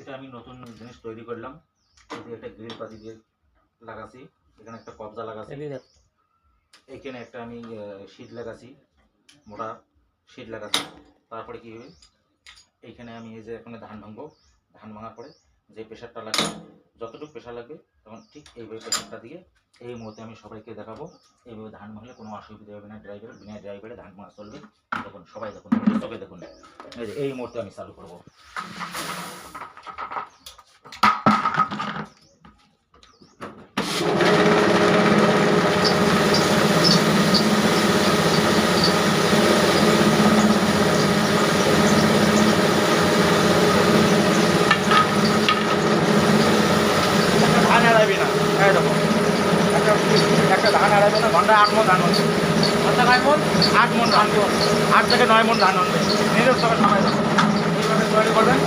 এটা আমি নতুন জিনিস তৈরি করলাম। এই যে একটা গ্রিল পাতি দিয়ে লাগাছি, এখানে একটা কবজা লাগাছি, এইখানে একটা আমি শীট লাগাছি, মোটা শীট লাগাছি। তারপরে কি হবে, এইখানে আমি এই যে এখানে ধান ভাঙবো, ধান ভাঙার পরে যে প্রেশারটা লাগবে, যতটুকু প্রেশার লাগবে তখন ঠিক এইভাবে প্রেশারটা দিয়ে এই মুহূর্তে আমি সবাইকে দেখাবো। এইভাবে ধান ভাঙলে কোনো অসুবিধা হবে না, বিনা ড্রাইভারে ধান ভাঙা চলবে। দেখুন সবাই দেখুন, চোখে দেখুন, এই যে এই মুহূর্তে আমি চালু করবো। ধান হারাবি না, এই দেখো একটা ধান হারাবে না। ঘন্টায় 8 মণ ধান হচ্ছে, ঘন্টা 9 মণ, 8 মণ ধান, 8 থেকে 9 মণ ধান হচ্ছে। নিজের সবাই সময় এইভাবে তৈরি করবেন।